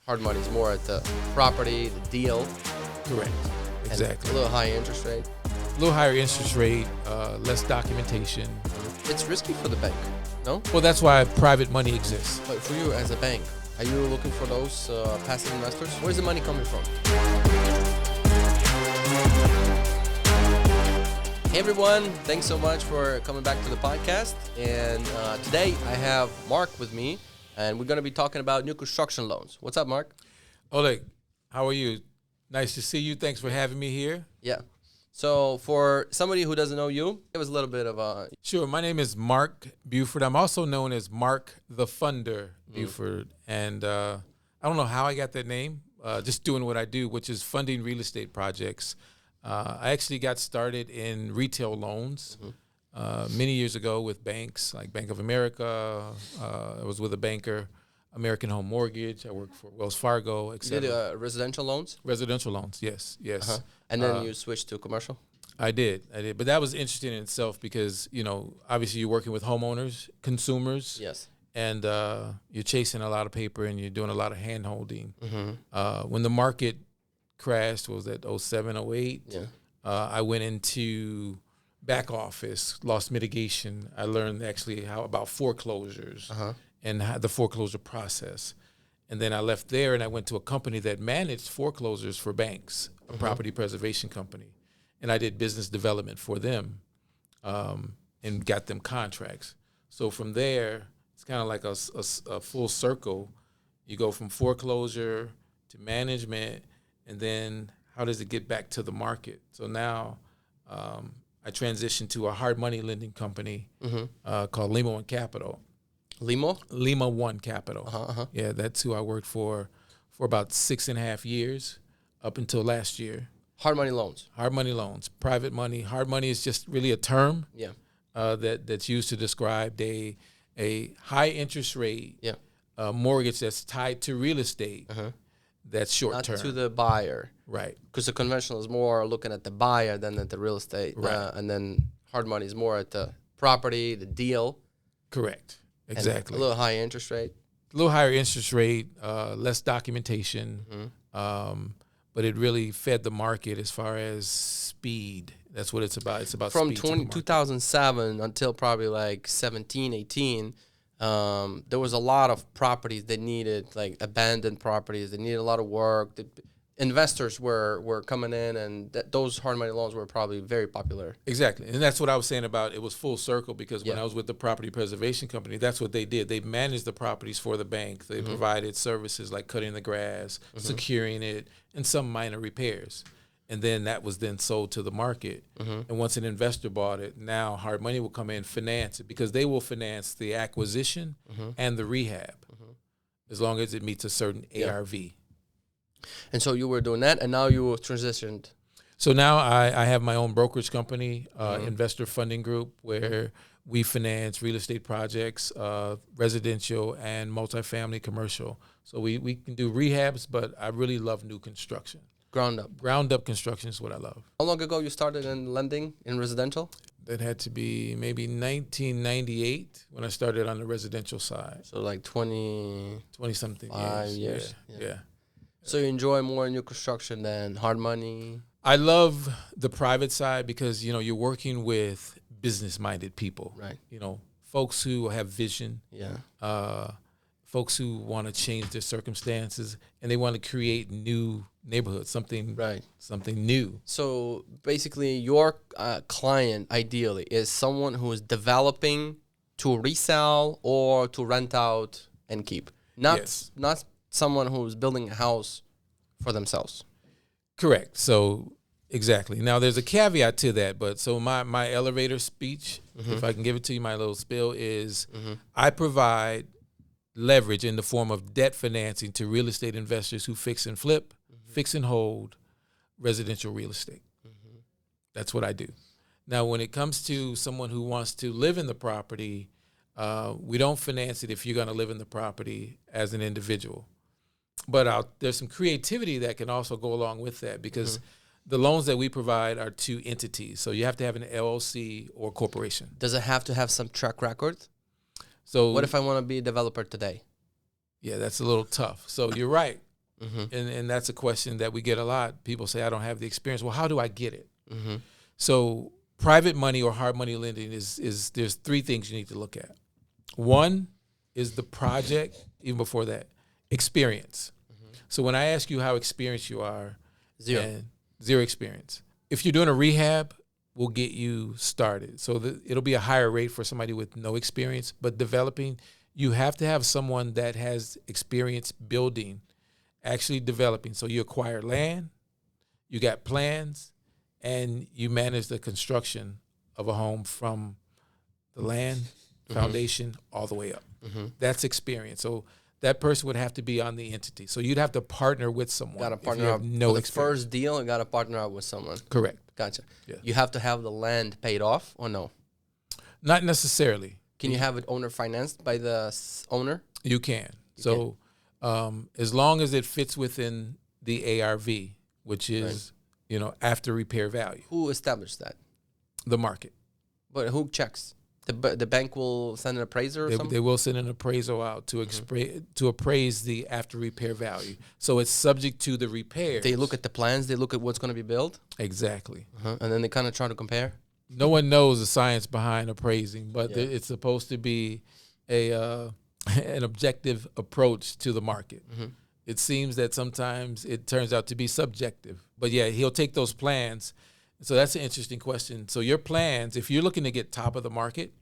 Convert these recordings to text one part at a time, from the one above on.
hard money is more at the property, the deal. Correct. Exactly. And a little high interest rate. A little higher interest rate, less documentation. It's risky for the bank, no? Well, that's why private money exists. But for you as a bank, are you looking for those passive investors? Where's the money coming from? Hey everyone, thanks so much for coming back to the podcast. And today I have Mark with me, and we're going to be talking about new construction loans. What's up, Mark? Oleg, how are you? Nice to see you. Thanks for having me here. Yeah. So for somebody who doesn't know you, give us a little bit of a... Sure. My name is Mark Buford. I'm also known as Mark the Funder Buford. And I don't know how I got that name, just doing what I do, which is funding real estate projects. I actually got started in retail loans many years ago with banks like Bank of America. I was with a banker, American Home Mortgage. I worked for Wells Fargo, etc. You did residential loans? Residential loans, yes. And then you switched to commercial? I did. But that was interesting in itself because, obviously you're working with homeowners, consumers. Yes. And you're chasing a lot of paper and you're doing a lot of hand-holding. When the market crashed, was that 07, 08? Yeah. I went into back office, loss mitigation. I learned actually about foreclosures and the foreclosure process. And then I left there and I went to a company that managed foreclosures for banks, a property preservation company. And I did business development for them and got them contracts. So from there, it's kind of like a full circle. You go from foreclosure to management, and then how does it get back to the market? So now I transitioned to a hard money lending company called Lima One Capital. Lima One Capital. Yeah, that's who I worked for about 6.5 years up until last year. Hard money loans. Hard money loans, private money. Hard money is just really a term that's used to describe a high interest rate mortgage that's tied to real estate. That's short term. Not to the buyer. Right. Because the conventional is more looking at the buyer than at the real estate. Right. And then hard money is more at the property, the deal. Correct. Exactly. And a little higher interest rate. A little higher interest rate, less documentation. But it really fed the market as far as speed. That's what it's about. It's about from speed 2007 until probably like 17, 18. There was a lot of properties that needed, like abandoned properties that needed a lot of work. Investors were coming in, and those hard money loans were probably very popular. Exactly. And that's what I was saying about it was full circle because when I was with the property preservation company, that's what they did. They managed the properties for the bank. They provided services like cutting the grass, securing it, and some minor repairs. And then that was then sold to the market. And once an investor bought it, now hard money will come in, finance it, because they will finance the acquisition and the rehab as long as it meets a certain ARV. And so you were doing that, and now you transitioned. So now I have my own brokerage company, investor funding group, where we finance real estate projects, residential and multifamily commercial. So we can do rehabs, but I really love new construction. Ground up. Ground up construction is what I love. How long ago you started in lending in residential? That had to be maybe 1998 when I started on the residential side. So like 20-something years. Yeah. So you enjoy more new construction than hard money? I love the private side because, you're working with business-minded people. Right. Folks who have vision. Yeah. Folks who want to change their circumstances and they want to create new neighborhoods, something new. So basically your client ideally is someone who is developing to resell or to rent out and keep. Not someone who's building a house for themselves. Correct. So exactly. Now there's a caveat to that, but so my elevator speech, if I can give it to you, my little spiel is I provide leverage in the form of debt financing to real estate investors who fix and flip, fix and hold residential real estate. That's what I do. Now, when it comes to someone who wants to live in the property, we don't finance it if you're going to live in the property as an individual. But there's some creativity that can also go along with that because the loans that we provide are to entities. So you have to have an LLC or corporation. Does it have to have some track record? So what if I want to be a developer today? Yeah, that's a little tough. So you're right. And that's a question that we get a lot. People say, I don't have the experience. Well, how do I get it? Mm-hmm. So private money or hard money lending is there's three things you need to look at. One is the project, even before that, experience. So when I ask you how experienced you are, zero experience. If you're doing a rehab, we'll get you started. So it'll be a higher rate for somebody with no experience. But developing, you have to have someone that has experience building, actually developing. So you acquire land, you got plans, and you manage the construction of a home from the land, foundation, all the way up. That's experience. So that person would have to be on the entity. So you'd have to partner with someone. Got to partner up. No for the experience. first deal, you got to partner up with someone. Correct. Gotcha. Yeah. You have to have the land paid off or no? Not necessarily. Can you have it owner financed by the owner? You can. As long as it fits within the ARV, which is, after repair value. Who established that? The market. But who checks? The bank will send an appraiser or something? They will send an appraisal out to appraise the after repair value. So it's subject to the repairs. They look at the plans. They look at what's going to be built. Exactly. And then they kind of try to compare. No one knows the science behind appraising, but it's supposed to be an objective approach to the market. It seems that sometimes it turns out to be subjective. But yeah, he'll take those plans. So that's an interesting question. So your plans, if you're looking to get top of the market,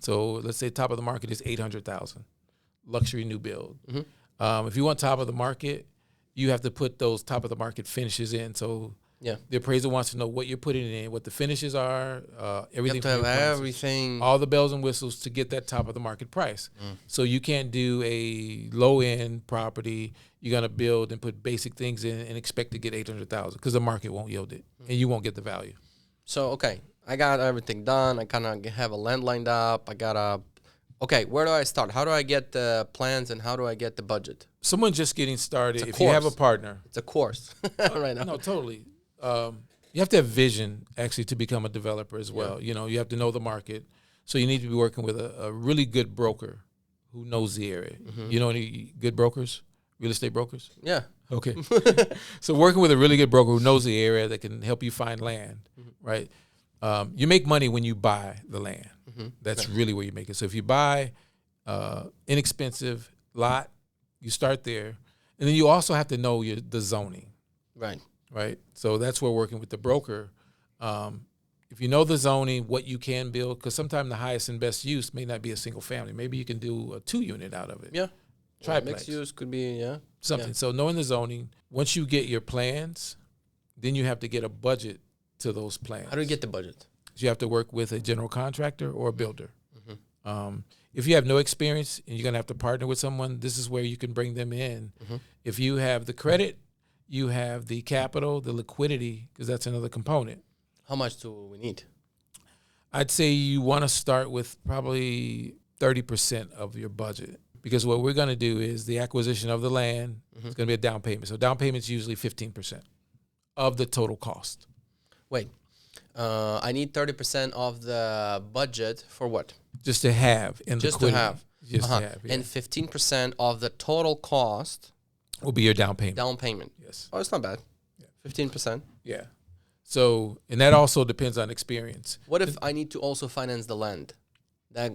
so let's say top of the market is $800,000, luxury new build. If you want top of the market, you have to put those top of the market finishes in. So the appraiser wants to know what you're putting in, what the finishes are, everything. You have to have everything. All the bells and whistles to get that top of the market price. So you can't do a low end property. You're going to build and put basic things in and expect to get $800,000 because the market won't yield it and you won't get the value. So, okay, I got everything done. I kind of have a land lined up. Okay, where do I start? How do I get the plans and how do I get the budget? Someone just getting started, if you have a partner. It's a course right now. No, totally. You have to have vision, actually, to become a developer as well. You have to know the market. So you need to be working with a really good broker who knows the area. You know any good brokers, real estate brokers? Yeah. Okay. So working with a really good broker who knows the area that can help you find land, right? You make money when you buy the land. That's really where you make it. So if you buy inexpensive lot, you start there. And then you also have to know the zoning. Right. So that's where working with the broker. If you know the zoning, what you can build, because sometimes the highest and best use may not be a single family. Maybe you can do a 2-unit out of it. Yeah. Triplex. Mixed use could be, something. Yeah. So knowing the zoning, once you get your plans, then you have to get a budget to those plans. How do you get the budget? You have to work with a general contractor or a builder. If you have no experience and you're going to have to partner with someone, this is where you can bring them in. If you have the credit, you have the capital, the liquidity, because that's another component. How much do we need? I'd say you want to start with probably 30% of your budget, because what we're going to do is the acquisition of the land. It's going to be a down payment. So down payment is usually 15% of the total cost. Wait, I need 30% of the budget for what? Just to have in Just liquidity. to have. Just to have. Yeah. And 15% of the total cost will be your down payment. Down payment. Yes. Oh, it's not bad. 15%. Yeah. So, and that also depends on experience. What if I need to also finance the land? That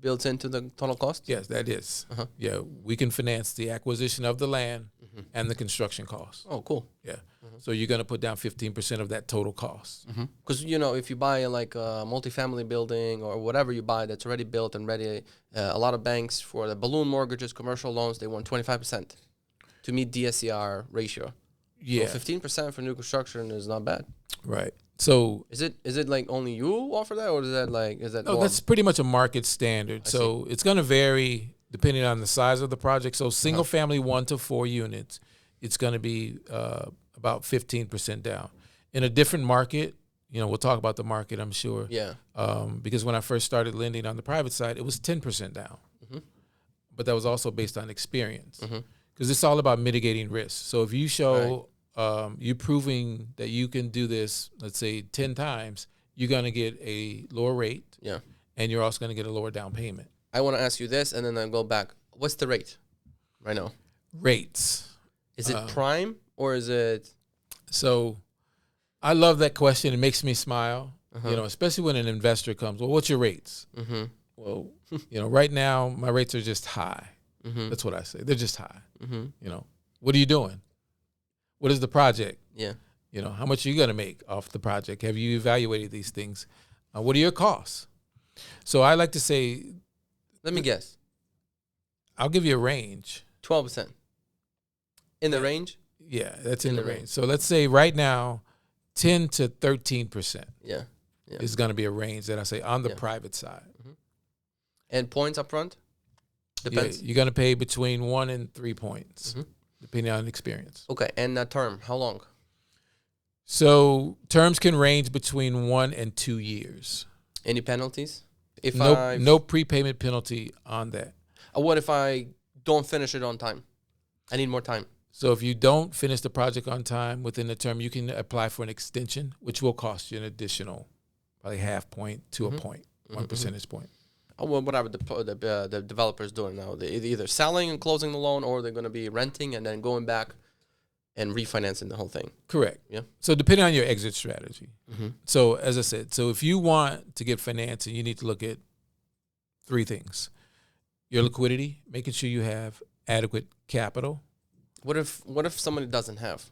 built into the total cost? Yes, that is. Yeah, we can finance the acquisition of the land and the construction costs. Oh, cool. Yeah. So you're going to put down 15% of that total cost. Because, if you buy like a multifamily building or whatever you buy that's already built and ready, a lot of banks for the balloon mortgages, commercial loans, they want 25% to meet DSCR ratio. Yeah. So 15% for new construction is not bad. Right. So is it like only you offer that, or is that no, norm? that's pretty much a market standard. So it's going to vary depending on the size of the project. So single family 1 to 4 units, it's going to be about 15% down. In a different market, we'll talk about the market, I'm sure. Yeah. Because when I first started lending on the private side, it was 10% down. But that was also based on experience. Because it's all about mitigating risk. So if you show you proving that you can do this, let's say 10 times, you're going to get a lower rate. Yeah. And you're also going to get a lower down payment. I want to ask you this, and then I'll go back. What's the rate right now? Rates. Is it prime or is it? So I love that question. It makes me smile, especially when an investor comes, well, what's your rates? Mm-hmm. Well, right now my rates are just high. Mm-hmm. That's what I say. They're just high. Mm-hmm. What are you doing? What is the project? Yeah. How much are you going to make off the project? Have you evaluated these things? What are your costs? So I like to say, let me guess. I'll give you a range. 12%. In the range? Yeah, that's in the range. So let's say right now, 10 to 13%. Yeah. Is going to be a range that I say on the private side. Mm-hmm. And points up front? Depends. Yeah, you're going to pay between 1 and 3 points, depending on experience. Okay, and term, how long? So terms can range between 1 and 2 years. Any penalties? No prepayment penalty on that. What if I don't finish it on time? I need more time. So if you don't finish the project on time within the term, you can apply for an extension, which will cost you an additional probably half point to a point, 1 percentage point. Well, whatever the developer's doing now, they're either selling and closing the loan, or they're going to be renting and then going back and refinancing the whole thing. Correct. Yeah. So depending on your exit strategy. Mm-hmm. So as I said, if you want to get financing, you need to look at 3 things: your liquidity, making sure you have adequate capital. What if somebody doesn't have?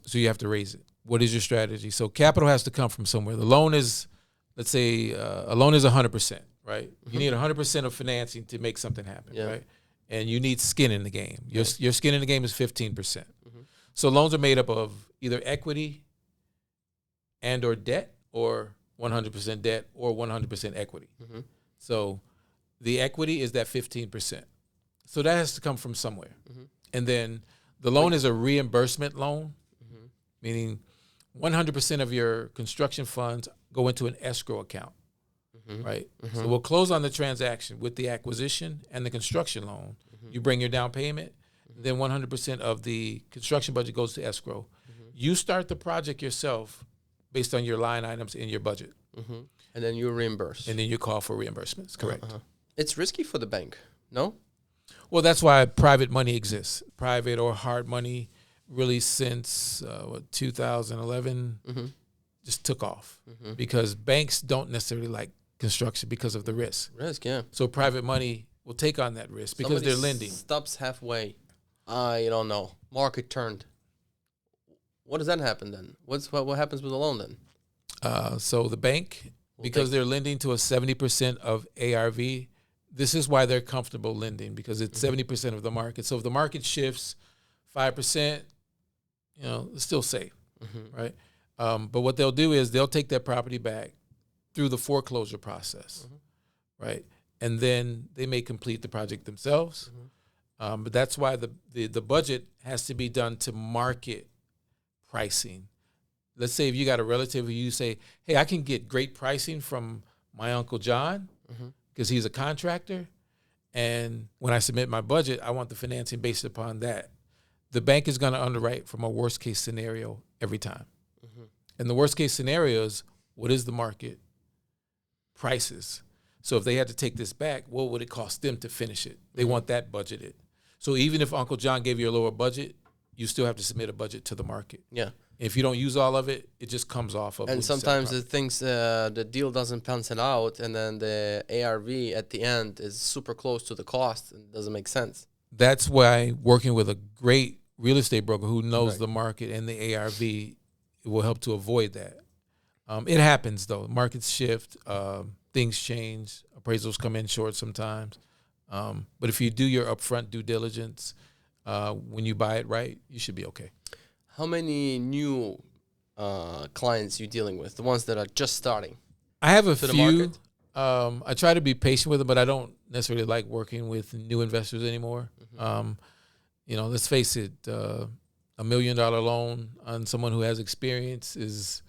So you have to raise it. What is your strategy? So capital has to come from somewhere. The loan is, let's say, a loan is 100%, right? Mm-hmm. You need 100% of financing to make something happen, right? And you need skin in the game. Your skin in the game is 15%. Mm-hmm. So loans are made up of either equity and or debt, or 100% debt or 100% equity. Mm-hmm. So the equity is that 15%. So that has to come from somewhere. Mm-hmm. And then the loan is a reimbursement loan, meaning 100% of your construction funds go into an escrow account, right? So we'll close on the transaction with the acquisition and the construction loan. You bring your down payment, then 100% of the construction budget goes to escrow. You start the project yourself based on your line items in your budget. And then you reimburse. And then you call for reimbursements, correct. It's risky for the bank, no? Well, that's why private money exists. Private or hard money really since 2011 just took off because banks don't necessarily like construction because of the risk. Yeah. So private money will take on that risk because they're lending. Stops halfway. I don't know. Market turned. What does that happen then? What happens with the loan then? So the bank, because they're lending to a 70% of ARV, this is why they're comfortable lending, because it's 70% of the market. So if the market shifts 5%, it's still safe, right? But what they'll do is they'll take that property back through the foreclosure process, right? And then they may complete the project themselves. But that's why the budget has to be done to market pricing. Let's say if you got a relative who you say, hey, I can get great pricing from my Uncle John, because he's a contractor, and when I submit my budget, I want the financing based upon that. The bank is going to underwrite from a worst case scenario every time. And the worst case scenario is, what is the market prices? So if they had to take this back, what would it cost them to finish it? They want that budgeted. So even if Uncle John gave you a lower budget, you still have to submit a budget to the market. Yeah. If you don't use all of it, it just comes off of. And sometimes the deal doesn't pencil out, and then the ARV at the end is super close to the cost, and it doesn't make sense. That's why working with a great real estate broker who knows the market and the ARV, it will help to avoid that. It happens though. Markets shift, things change, appraisals come in short sometimes. But if you do your upfront due diligence, when you buy it right, you should be okay. How many new clients you dealing with? The ones that are just starting? I have a few. I try to be patient with them, but I don't necessarily like working with new investors anymore. Let's face it, $1 million loan on someone who has experience is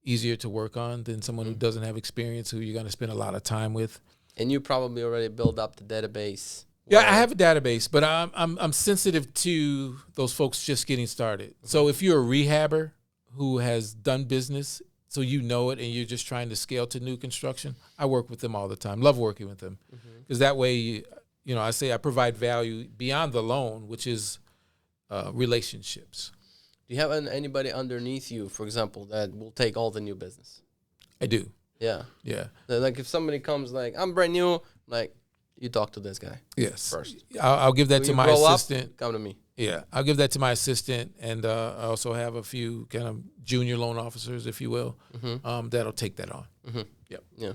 easier to work on than someone who doesn't have experience, who you're going to spend a lot of time with. And you probably already built up the database. Yeah, I have a database, but I'm sensitive to those folks just getting started. So if you're a rehabber who has done business, so you know it, and you're just trying to scale to new construction, I work with them all the time. Love working with them, because that way, I say I provide value beyond the loan, which is relationships. Do you have anybody underneath you, for example, that will take all the new business? I do. Yeah. Yeah. Like if somebody comes like, I'm brand new, like you talk to this guy. Yes. First. I'll give that When to you my grow assistant. up, come to me. Yeah, I'll give that to my assistant, and I also have a few kind of junior loan officers, if you will, that'll take that on. Yep. Yeah.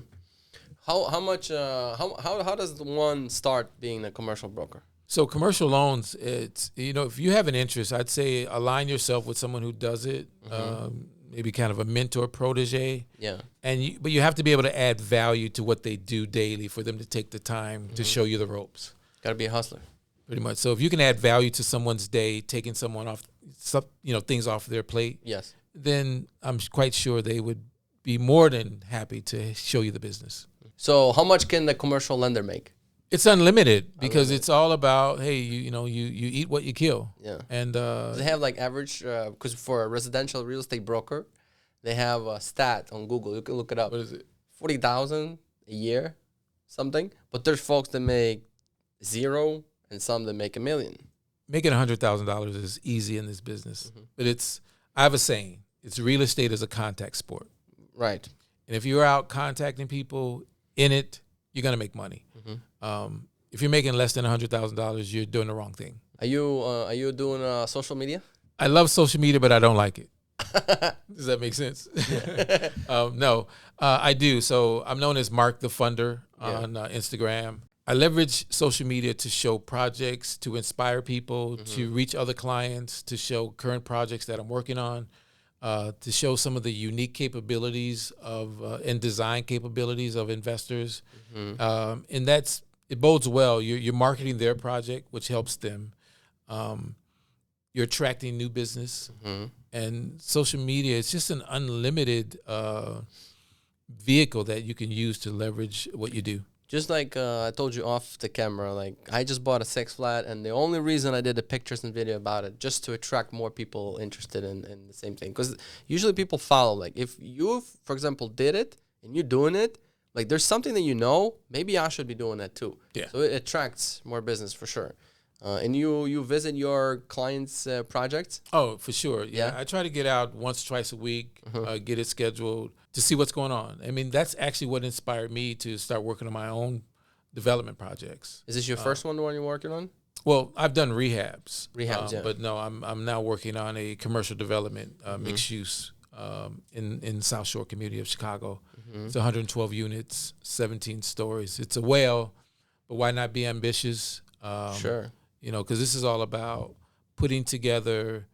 How much? How does one start being a commercial broker? So commercial loans, it's, if you have an interest, I'd say align yourself with someone who does it, maybe kind of a mentor protege. Yeah. But you have to be able to add value to what they do daily for them to take the time to show you the ropes. Got to be a hustler. Pretty much. So if you can add value to someone's day, taking someone off, things off their plate, Yes. then I'm quite sure they would be more than happy to show you the business. So how much can the commercial lender make? It's unlimited because it's all about, hey, you eat what you kill. Yeah. And Do they have like average? Because for a residential real estate broker, they have a stat on Google. You can look it up. what is it? 40,000 a year, something. But there's folks that make zero and some that make $1 million. Making $100,000 is easy in this business, but I have a saying: it's real estate is a contact sport. Right. And if you're out contacting people in it, you're gonna make money. If you're making less than $100,000, you're doing the wrong thing. Are you doing social media? I love social media, but I don't like it. Does that make sense? No, I do. So I'm known as Mark the Funder on Instagram. I leverage social media to show projects, to inspire people, to reach other clients, to show current projects that I'm working on, to show some of the unique capabilities of and design capabilities of investors. And it bodes well. You're marketing their project, which helps them. You're attracting new business. And social media is just an unlimited vehicle that you can use to leverage what you do. Just like I told you off the camera, like I just bought a 6 flat, and the only reason I did the pictures and video about it just to attract more people interested in the same thing. Because usually people follow. Like if you, for example, did it and you're doing it, like there's something that maybe I should be doing that too. Yeah. So it attracts more business for sure. And you visit your clients' projects? Oh, for sure. Yeah. Yeah? I try to get out once, twice a week, get it scheduled to see what's going on. I mean, that's actually what inspired me to start working on my own development projects. Is this your first one, the one you're working on? Well, I've done rehabs. Rehabs, yeah. But no, I'm now working on a commercial development, mixed use in South Shore community of Chicago. It's 112 units, 17 stories. It's a whale, but why not be ambitious? Sure. Because this is all about putting together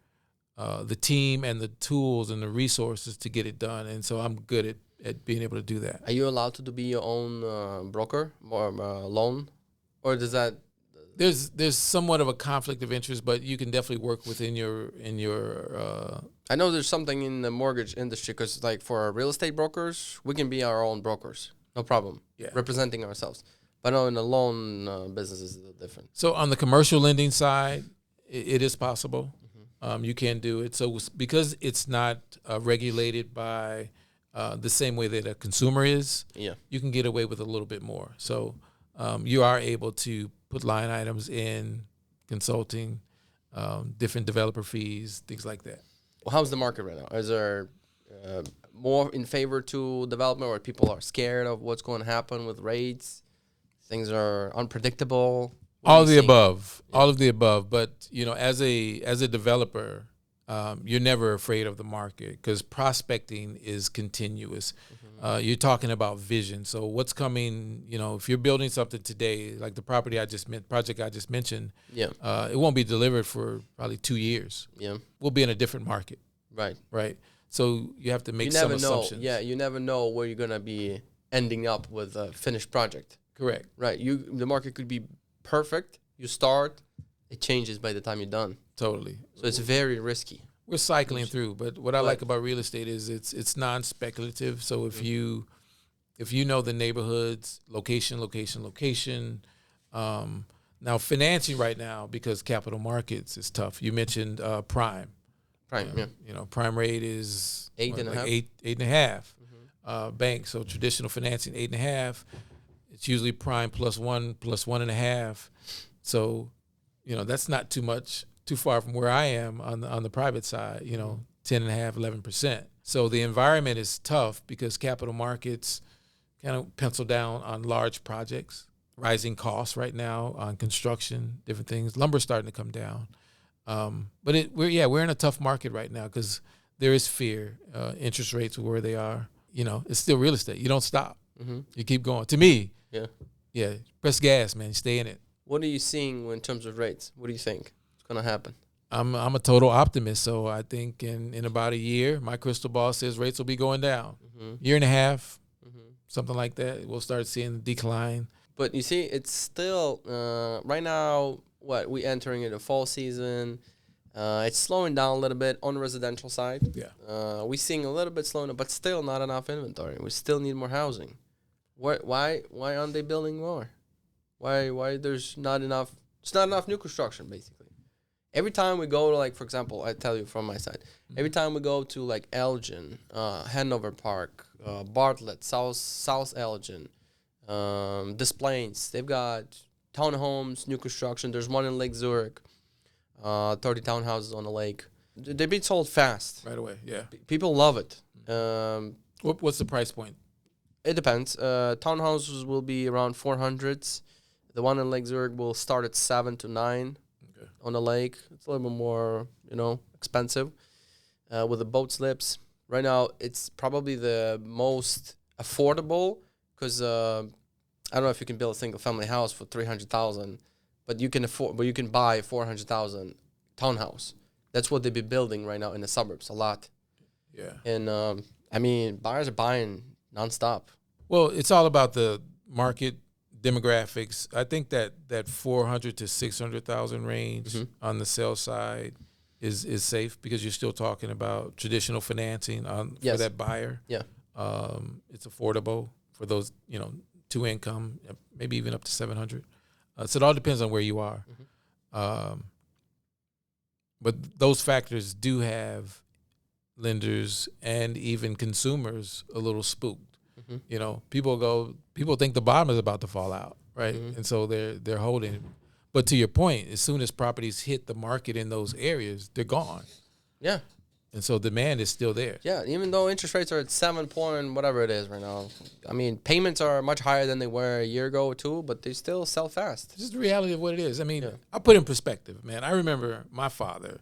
the team and the tools and the resources to get it done. And so I'm good at being able to do that. Are you allowed to be your own broker or loan? Or does that... There's somewhat of a conflict of interest, but you can definitely work within your I know there's something in the mortgage industry because like for real estate brokers, we can be our own brokers. No problem. Yeah. Representing ourselves. But no, in the loan business is a little different. So on the commercial lending side, it is possible. You can do it. So because it's not regulated by the same way that a consumer is, you can get away with a little bit more. So you are able to put line items in consulting, different developer fees, things like that. Well, how's the market right now? Is there more in favor to development, or people are scared of what's going to happen with rates? Things are unpredictable. All of the above. All of the above. But as a developer, you're never afraid of the market because prospecting is continuous. You're talking about vision. So what's coming? If you're building something today, like the project I just mentioned, it won't be delivered for probably 2 years. Yeah, we'll be in a different market. Right. So you have to make some assumptions. Yeah, you never know where you're gonna be ending up with a finished project. Correct. Right. The market could be perfect. You start, it changes by the time you're done. Totally. So it's very risky. We're cycling through, but what I like about real estate is it's non-speculative. So if you know the neighborhoods, location. Now financing right now, because capital markets is tough. You mentioned prime. Prime, Prime rate is 8.5. 8.5. Bank, so traditional financing 8.5. It's usually prime +1, +1.5. So, that's not too much too far from where I am on the private side, 10.5%, 11%. So the environment is tough because capital markets kind of pencil down on large projects, rising costs right now on construction, different things. Lumber's starting to come down. But we're in a tough market right now because there is fear. Interest rates are where they are. It's still real estate. You don't stop. Mm-hmm. You keep going. To me, yeah, press gas, man. Stay in it. What are you seeing in terms of rates? What do you think is going to happen? I'm a total optimist, so I think in about a year, my crystal ball says rates will be going down. Year and a half, something like that. We'll start seeing the decline. But you see, it's still right now. We entering into fall season. It's slowing down a little bit on the residential side. Yeah, we're seeing a little bit slowing, but still not enough inventory. We still need more housing. Why aren't they building more? Why there's not enough? It's not enough new construction, basically. Every time we go to, like, for example, I tell you from my side, every time we go to, like, Elgin, Hanover Park, Bartlett, South Elgin, Des Plaines, they've got townhomes, new construction. There's one in Lake Zurich, 30 townhouses on the lake. They've been sold fast. right away, yeah. People love it. What's the price point? It depends. Townhouses will be around 400s. The one in Lake Zurich will start at 7 to 9. On the lake. It's a little bit more, expensive with the boat slips. Right now, it's probably the most affordable because I don't know if you can build a single family house for $300,000, but you can buy a $400,000 townhouse. That's what they've been building right now in the suburbs a lot. Yeah. And buyers are buying nonstop. Well, it's all about the market demographics. I think that 400 to 600,000 range on the sales side is safe because you're still talking about traditional financing for that buyer. Yeah. It's affordable for those, 2 income, maybe even up to 700. So it all depends on where you are. But those factors do have lenders and even consumers a little spooked. People think the bottom is about to fall out, right? And so they're holding. But to your point, as soon as properties hit the market in those areas, they're gone. Yeah. And so demand is still there. Yeah, even though interest rates are at 7 point whatever it is right now. I mean, payments are much higher than they were a year ago or two, but they still sell fast. It's just the reality of what it is. I mean, I'll put it in perspective, man. I remember my father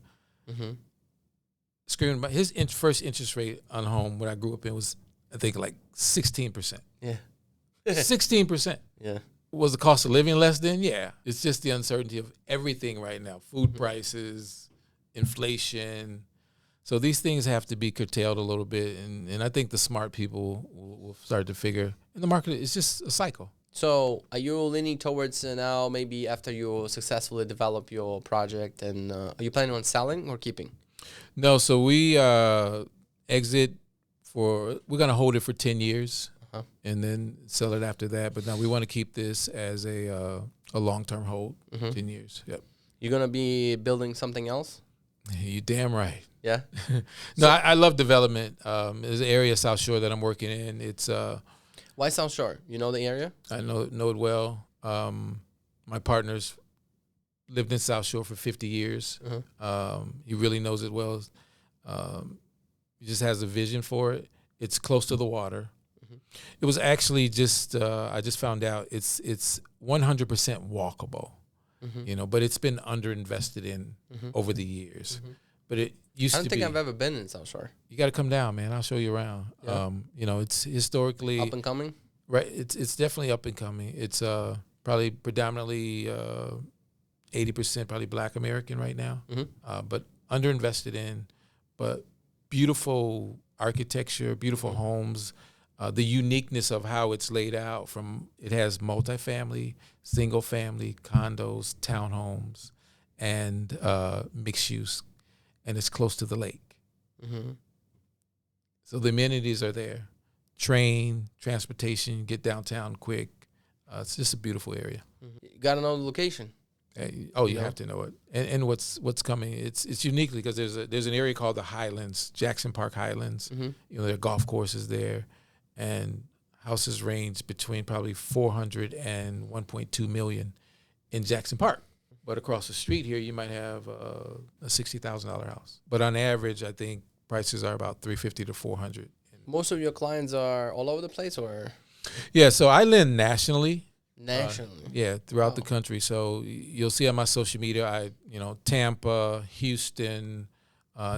screaming about his first interest rate on a home when I grew up in was, I think, like 16%. Yeah. 16%. Yeah. Was the cost of living less then? Yeah. It's just the uncertainty of everything right now. Food prices, inflation. So these things have to be curtailed a little bit. And I think the smart people will start to figure, in the market, it's just a cycle. So are you leaning towards now, maybe after you successfully develop your project, and are you planning on selling or keeping? No, so we exit we're going to hold it for 10 years and then sell it after that. But now we want to keep this as a long-term hold, 10 years. Yep. You're going to be building something else? You damn right. Yeah. No, I love development. There's an area, South Shore, that I'm working in. It's why South Shore? You know the area? I know it well. My partner's lived in South Shore for 50 years. He really knows it well. He just has a vision for it. It's close to the water. It was actually just I just found out it's 100% walkable. But it's been underinvested in over the years. But it used to be. I don't think I've ever been in South Shore. You got to come down, man. I'll show you around. Yeah. It's historically up and coming. Right. It's definitely up and coming. It's probably predominantly 80% probably Black American right now, but underinvested in. But beautiful architecture, beautiful homes. The uniqueness of how it's laid out it has multifamily, single family, condos, townhomes, and mixed use, and it's close to the lake. So the amenities are there. Train, transportation, get downtown quick. It's just a beautiful area. You got to know the location. You have to know it. And what's coming, it's uniquely because there's an area called the Highlands, Jackson Park Highlands. There are golf courses there, and houses range between probably 400 and 1.2 million in Jackson Park. But across the street here, you might have a $60,000 house. But on average, I think prices are about $350 to $400. Most of your clients are all over the place, or Yeah, so I lend nationally. nationally? Throughout the country. So you'll see on my social media, Tampa, Houston,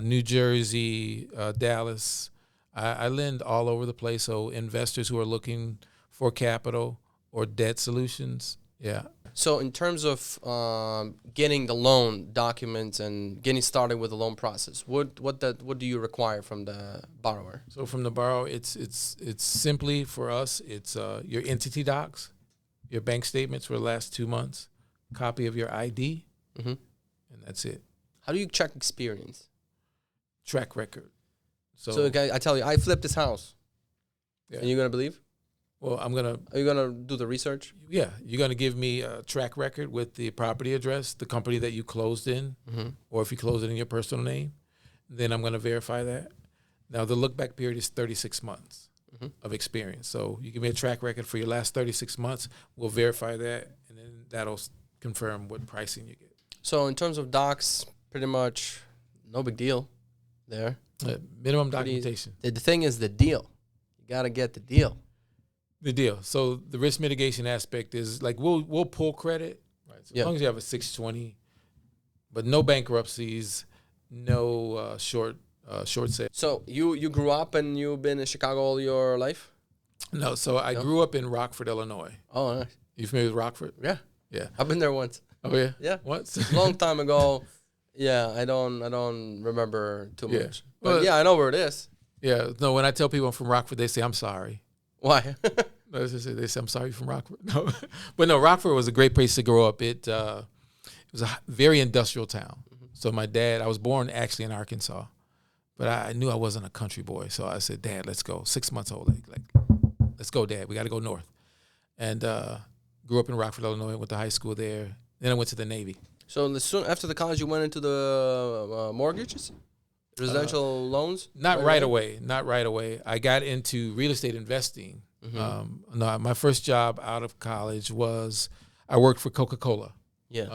New Jersey, Dallas. I lend all over the place. So investors who are looking for capital or debt solutions, yeah. So in terms of getting the loan documents and getting started with the loan process, what do you require from the borrower? So from the borrower, it's simply for us, it's your entity docs, your bank statements for the last 2 months, copy of your ID, and that's it. How do you check experience? Track record. So okay, I tell you, I flipped this house. Yeah. And you're gonna believe? Well, Are you gonna do the research? Yeah, you're gonna give me a track record with the property address, the company that you closed in, or if you closed it in your personal name, then I'm gonna verify that. Now the look back period is 36 months of experience. So you give me a track record for your last 36 months. We'll verify that, and then that'll confirm what pricing you get. So in terms of docs, pretty much no big deal there. Minimum documentation. The thing is the deal. You gotta get the deal. The deal. So the risk mitigation aspect is like we'll pull credit, right? So as long as you have a 620, but no bankruptcies, no short sale. So you grew up and you've been in Chicago all your life? No, so I grew up in Rockford, Illinois. Oh, nice. You familiar with Rockford? Yeah. Yeah. I've been there once. Oh yeah. Yeah. Once. Long time ago. Yeah, I don't remember too much. But Well, yeah, I know where it is. Yeah. No, when I tell people I'm from Rockford, they say I'm sorry. Why? No, they say I'm sorry from Rockford. No, but no, Rockford was a great place to grow up. It was a very industrial town. So my dad, I was born actually in Arkansas, but I knew I wasn't a country boy. So I said, Dad, let's go. 6 months old, like let's go, Dad. We got to go north. And grew up in Rockford, Illinois. Went to high school there. Then I went to the Navy. So soon after the college, you went into the mortgages, residential loans. Not right away. Not right away. I got into real estate investing. No, my first job out of college was I worked for Coca-Cola. Yeah.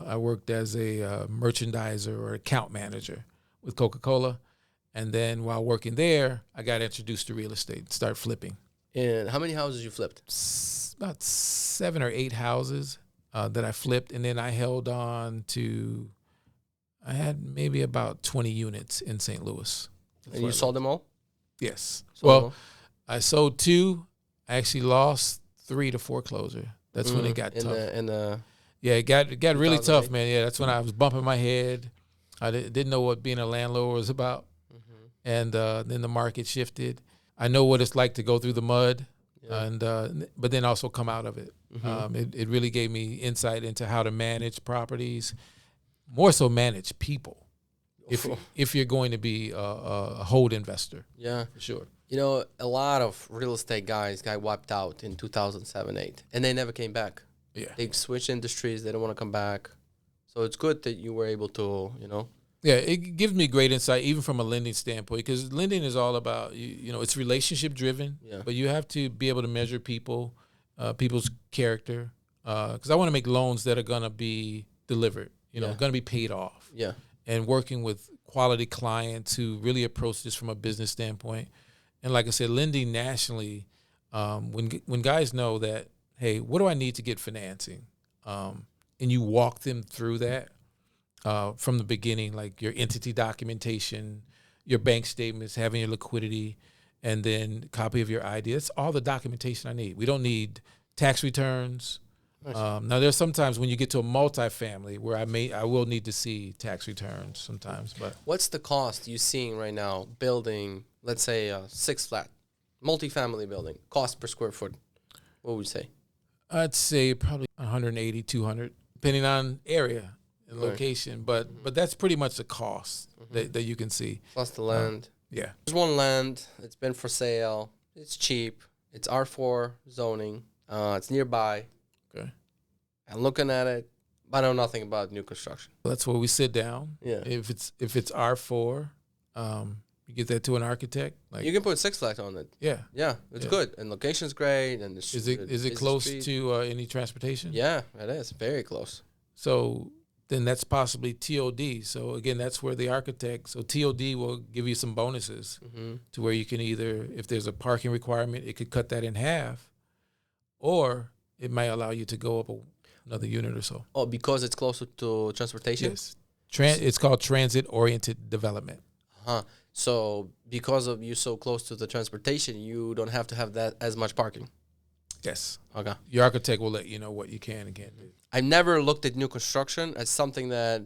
I worked as a merchandiser or account manager with Coca-Cola. And then while working there, I got introduced to real estate, start flipping. And how many houses you flipped? About 7 or 8 houses that I flipped. And then I held on to, I had maybe about 20 units in St. Louis. And you sold them all? Yes. Sold them all? I sold 2. I actually lost 3 to foreclosure. That's when it got tough. Yeah, it got really tough, man. Yeah, that's when I was bumping my head. I didn't know what being a landlord was about. And then the market shifted. I know what it's like to go through the mud, and but then also come out of it. It really gave me insight into how to manage properties, more so manage people. If you're going to be a hold investor. Yeah, for sure. You know, a lot of real estate guys got wiped out in 2007-8, and they never came back. Yeah, they switched industries. They don't want to come back. So it's good that you were able to, Yeah, it gives me great insight, even from a lending standpoint, because lending is all about, it's relationship driven, but you have to be able to measure people, people's character, because I want to make loans that are going to be delivered, going to be paid off. Yeah. And working with quality clients who really approach this from a business standpoint. And like I said, lending nationally, when guys know that, hey, what do I need to get financing? And you walk them through that from the beginning, like your entity documentation, your bank statements, having your liquidity, and then copy of your ID. That's all the documentation I need. We don't need tax returns. Nice. Now, there's sometimes when you get to a multifamily where I will need to see tax returns sometimes. But what's the cost you're seeing right now building, let's say, a 6-flat multifamily building, cost per square foot? What would you say? I'd say probably 180, 200, depending on area and location. But that's pretty much the cost that you can see. Plus the land. Yeah. There's one land. It's been for sale. It's cheap. It's R4 zoning. It's nearby. Okay. I'm looking at it, but I know nothing about new construction. That's where we sit down. Yeah. If it's R4, you get that to an architect. Like you can put 6-flat on it. Yeah. Yeah, it's good, and location's great, and is it close to any transportation? Yeah, it is very close. So then that's possibly TOD. So again, that's where the architect, so TOD will give you some bonuses to where you can either, if there's a parking requirement, it could cut that in half, or it might allow you to go up another unit or so. Oh, because it's closer to transportation? Yes. It's called transit-oriented development. Huh. So because of you so close to the transportation, you don't have to have that as much parking. Yes. Okay. Your architect will let you know what you can and can't do. I've never looked at new construction as something that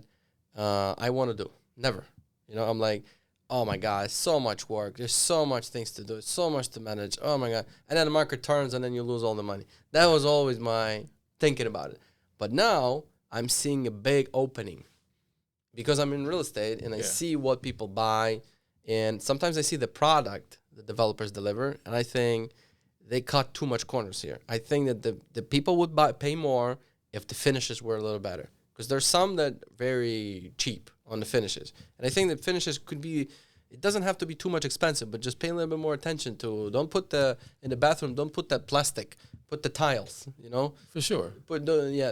I want to do. Never. You know, I'm like, oh my God, it's so much work. There's so much things to do. It's so much to manage. Oh my God. And then the market turns and then you lose all the money. That was always my thinking about it. But now I'm seeing a big opening because I'm in real estate and I see what people buy. And sometimes I see the product the developers deliver. And I think they cut too much corners here. I think that the people would pay more if the finishes were a little better. Because there's some that very cheap on the finishes. And I think that finishes could be, it doesn't have to be too much expensive, but just pay a little bit more attention to, don't put in the bathroom, don't put that plastic, put the tiles, you know? For sure.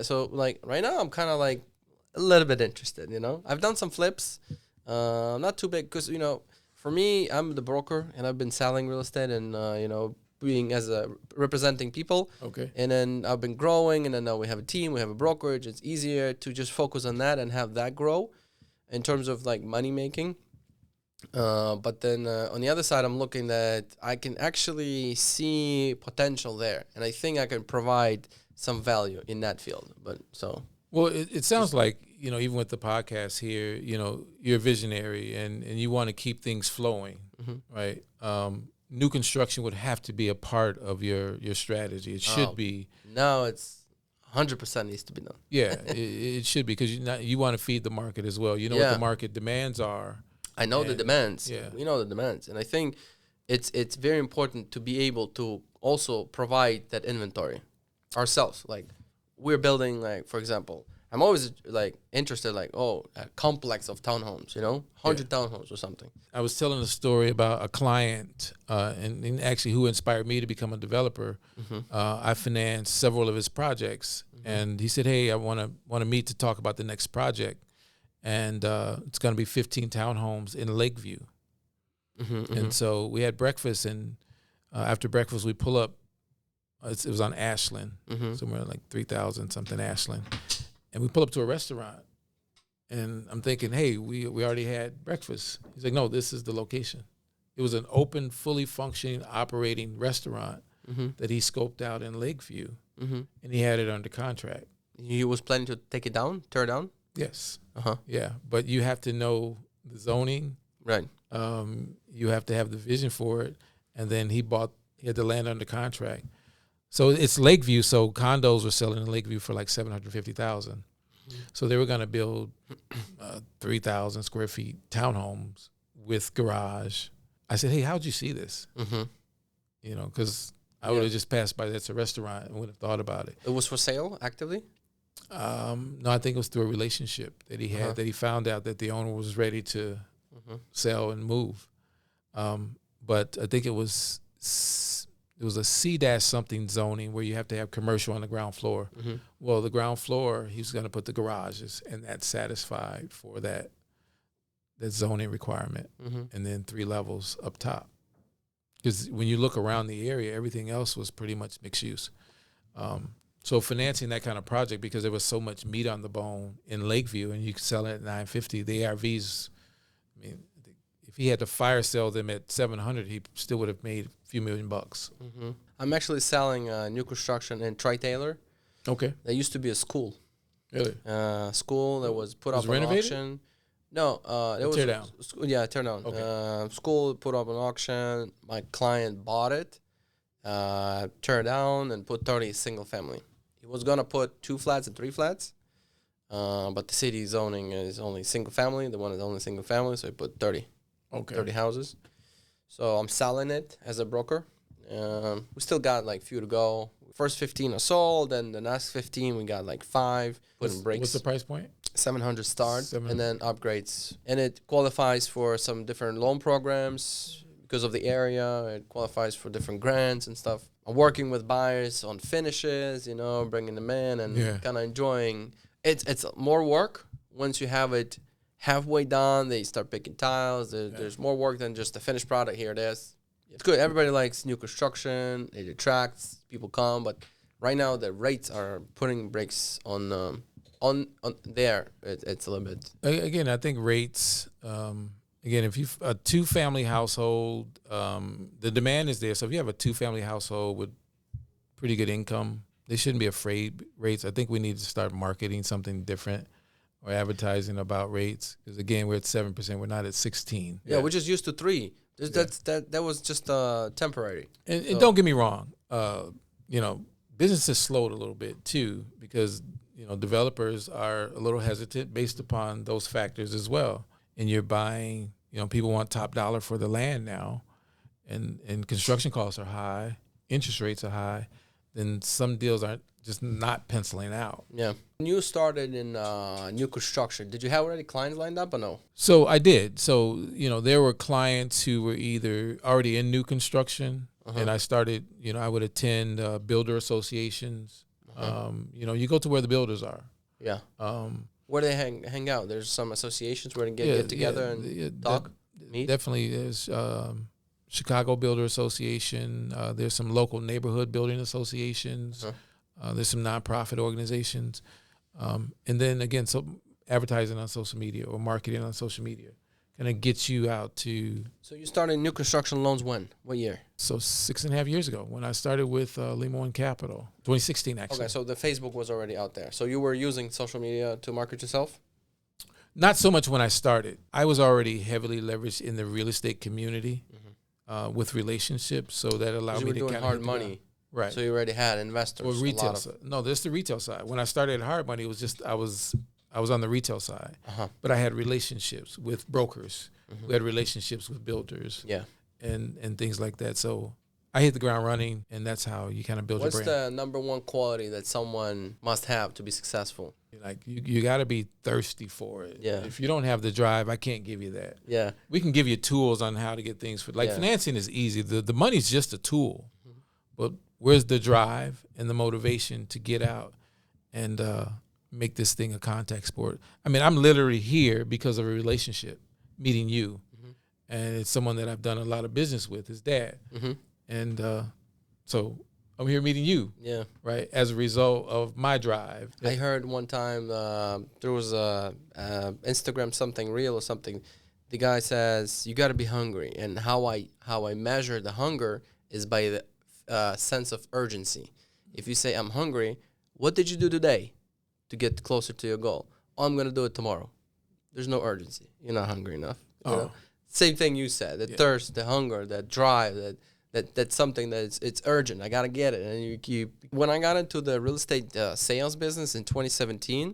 So like right now I'm kind of like a little bit interested, you know? I've done some flips, not too big, because, you know, for me, I'm the broker and I've been selling real estate and, you know, being representing people. Okay. And then I've been growing, and then now we have a team, we have a brokerage. It's easier to just focus on that and have that grow in terms of like money making. But then on the other side, I'm looking that I can actually see potential there. And I think I can provide some value in that field. Well, it sounds like, you know, even with the podcast here, you know, you're a visionary and you want to keep things flowing, right? New construction would have to be a part of your strategy. It should be. No, it's 100% needs to be done. Yeah, it should be, because you want to feed the market as well. You know what the market demands are. I know the demands. Yeah. We know the demands. And I think it's very important to be able to also provide that inventory ourselves. Like we're building, like, for example, I'm always like interested, like, a complex of townhomes, you know, 100 townhomes or something. I was telling a story about a client, and actually who inspired me to become a developer. I financed several of his projects, and he said, "Hey, I want to meet to talk about the next project, and it's going to be 15 townhomes in Lakeview." And so we had breakfast, and after breakfast we pull up. It was on Ashland, somewhere like 3,000 something Ashland. And we pull up to a restaurant, and I'm thinking, hey, we already had breakfast. He's like, no, this is the location. It was an open, fully functioning, operating restaurant that he scoped out in Lakeview, and he had it under contract. He was planning to take it down, tear down? Yes. Yeah, but you have to know the zoning. Right. You have to have the vision for it, and then he had the land under contract. So it's Lakeview, so condos were selling in Lakeview for like $750,000. So they were going to build 3,000 square feet townhomes with garage. I said, hey, how'd you see this? You know, because I would have just passed by. That's a restaurant and would have thought about it. It was for sale actively? No, I think it was through a relationship that he had, that he found out that the owner was ready to sell and move. But I think it was a C-something zoning where you have to have commercial on the ground floor. Well, the ground floor, he was going to put the garages, and that's satisfied for that zoning requirement. And then 3 levels up top. Because when you look around the area, everything else was pretty much mixed use. So financing that kind of project, because there was so much meat on the bone in Lakeview, and you could sell it at $950, the ARVs, I mean, if he had to fire sell them at $700, he still would have made a few $1 million. I'm actually selling new construction in Tri-Taylor. Okay. There used to be a school. Really? School that was put up on renovated? auction. No, it was tear down. Tear down. Okay. School put up an auction. My client bought it, turned down, and put 30 single family. He was gonna put 2 flats and 3 flats, but the city zoning is only single family. The one is only single family, so he put 30. Okay. 30 houses. So I'm selling it as a broker. We still got like few to go. First 15 are sold, and the next 15 we got like 5. Putting brakes. What's the price point? 700 start, and then upgrades. And it qualifies for some different loan programs because of the area. It qualifies for different grants and stuff. I'm working with buyers on finishes, you know, bringing them in and kind of enjoying. It's more work, once you have it halfway done, they start picking tiles. There's more work than just the finished product. Here it is. It's good. Everybody likes new construction. It attracts people come, but right now the rates are putting brakes on there. It's a little bit. Again, I think rates. Again, if you a 2-family household, the demand is there. So if you have a 2-family household with pretty good income, they shouldn't be afraid rates. I think we need to start marketing something different or advertising about rates, because again, we're at 7%. We're not at 16. Yeah, we're just used to 3. That was just temporary. And don't get me wrong, business has slowed a little bit too, because developers are a little hesitant based upon those factors as well. And you're buying, people want top dollar for the land now, and construction costs are high, interest rates are high, then some deals aren't just not penciling out. Yeah. When you started in new construction, did you have already clients lined up or no? So I did. So, there were clients who were either already in new construction, and I started, I would attend builder associations. You go to where the builders are. Yeah. Where do they hang out? There's some associations where they get together and talk, meet? Definitely. There's Chicago Builder Association. There's some local neighborhood building associations. There's some nonprofit organizations. And then, again, so advertising on social media or marketing on social media kind of gets you out to. So you started new construction loans when? What year? So 6.5 years ago, when I started with Limon Capital, 2016 actually. Okay, so the Facebook was already out there. So you were using social media to market yourself? Not so much when I started. I was already heavily leveraged in the real estate community with relationships, so that allowed me to kind of hard money. Right. So you already had investors. Or retail side. No, this is the retail side. When I started at Hard Money, it was just I was on the retail side, but I had relationships with brokers. We had relationships with builders. Yeah. And things like that. So I hit the ground running, and that's how you kind of build your brand. What's the number one quality that someone must have to be successful? Like you got to be thirsty for it. Yeah. If you don't have the drive, I can't give you that. Yeah. We can give you tools on how to get things financing is easy. The money's just a tool, but where's the drive and the motivation to get out and make this thing a contact sport? I mean, I'm literally here because of a relationship, meeting you. And it's someone that I've done a lot of business with, his dad. And so I'm here meeting you. Yeah. Right. As a result of my drive. I heard one time there was a Instagram something reel or something. The guy says you got to be hungry, and how I measure the hunger is by the sense of urgency. If you say I'm hungry, what did you do today to get closer to your goal? Oh, I'm gonna do it tomorrow. There's no urgency. You're not hungry enough. You know? Same thing you said. The thirst, the hunger, that drive, that's something that it's urgent. I gotta get it. And when I got into the real estate sales business in 2017,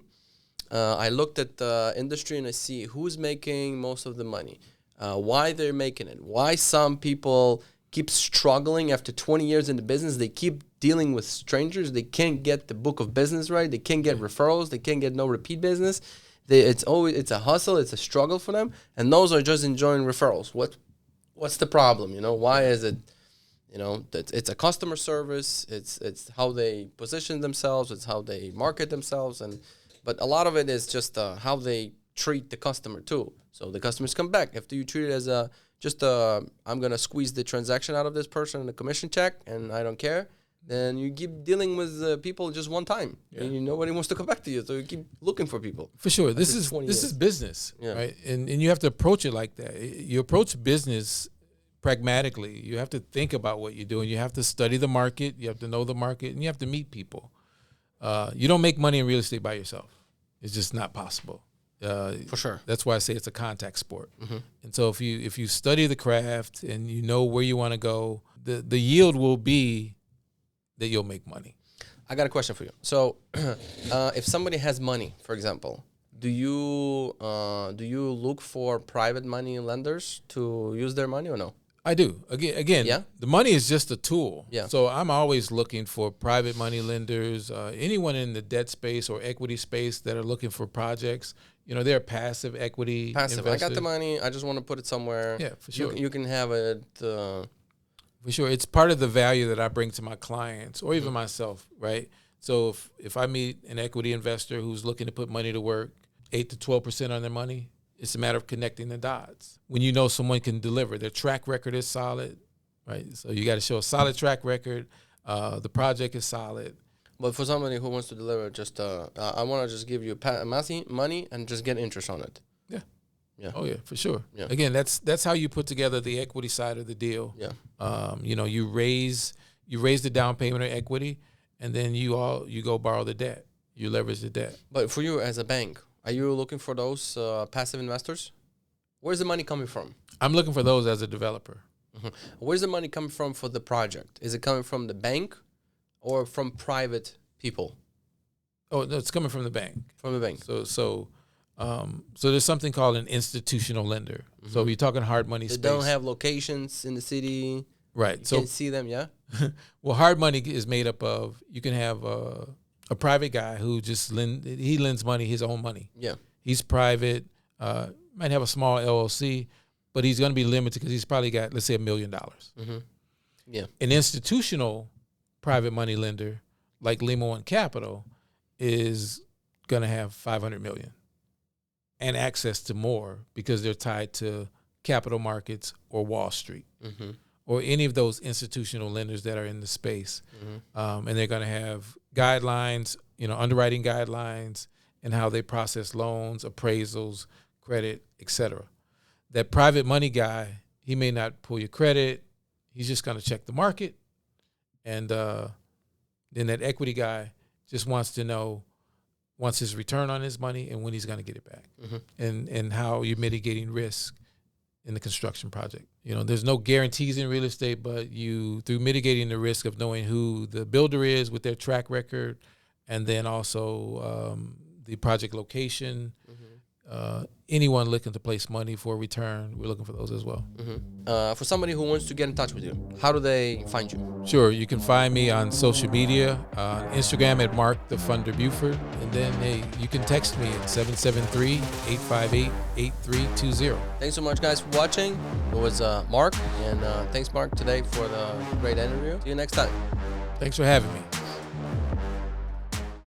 I looked at the industry and I see who's making most of the money, why they're making it, why some people keep struggling after 20 years in the business. They keep dealing with strangers. They can't get the book of business right. They can't get referrals. They can't get no repeat business. It's a hustle. It's a struggle for them, and those are just enjoying referrals. What's the problem? Why is it? It's a customer service. It's how they position themselves. It's how they market themselves, but a lot of it is just how they treat the customer too. So the customers come back after you treat it as I'm gonna squeeze the transaction out of this person and the commission check, and I don't care. Then you keep dealing with people just one time, and nobody wants to come back to you, so you keep looking for people. For sure, this is business, right? And you have to approach it like that. You approach business pragmatically. You have to think about what you're doing. You have to study the market. You have to know the market, and you have to meet people. You don't make money in real estate by yourself. It's just not possible. For sure. That's why I say it's a contact sport. And so if you study the craft and you know where you want to go, the yield will be that you'll make money. I got a question for you. So, if somebody has money, for example, do you look for private money lenders to use their money or no? I do. Again, the money is just a tool. Yeah. So I'm always looking for private money lenders, anyone in the debt space or equity space that are looking for projects. They're passive equity investors. I got the money. I just want to put it somewhere. Yeah, for sure. You can have it. For sure. It's part of the value that I bring to my clients or even myself, right? So if I meet an equity investor who's looking to put money to work, 8 to 12% on their money. It's a matter of connecting the dots. When you know someone can deliver, their track record is solid, right? So you got to show a solid track record. The project is solid. But for somebody who wants to deliver, just I want to just give you money and just get interest on it. Yeah. Yeah. Oh yeah, for sure. Yeah. Again, that's how you put together the equity side of the deal. Yeah. You raise the down payment or equity, and then you go borrow the debt. You leverage the debt. But for you as a bank, are you looking for those passive investors? Where's the money coming from? I'm looking for those as a developer. Mm-hmm. Where's the money coming from for the project? Is it coming from the bank or from private people? Oh, no, it's coming from the bank. From the bank. So there's something called an institutional lender. Mm-hmm. So you're talking hard money space. They don't have locations in the city. Right. You can see them, yeah? Well, hard money is made up of, you can have a private guy who just lends money, his own money. Yeah. He's private, might have a small LLC, but he's going to be limited because he's probably got, let's say, $1 million. Mm-hmm. Yeah. An institutional private money lender like Lima One Capital is going to have $500 million and access to more because they're tied to capital markets or Wall Street. Mm-hmm. Or any of those institutional lenders that are in the space. Mm-hmm. And they're going to have guidelines, underwriting guidelines and how they process loans, appraisals, credit, etc. That private money guy, he may not pull your credit. He's just going to check the market. And then that equity guy just wants his return on his money and when he's going to get it back. Mm-hmm. And how you're mitigating risk in the construction project. There's no guarantees in real estate, but through mitigating the risk of knowing who the builder is with their track record, and then also the project location, anyone looking to place money for a return, we're looking for those as well. Mm-hmm. For somebody who wants to get in touch with you, how do they find you? Sure, you can find me on social media, Instagram at Mark the Funder Buford, and then you can text me at 773-858-8320. Thanks so much, guys, for watching. It was Mark, and thanks, Mark, today for the great interview. See you next time. Thanks for having me.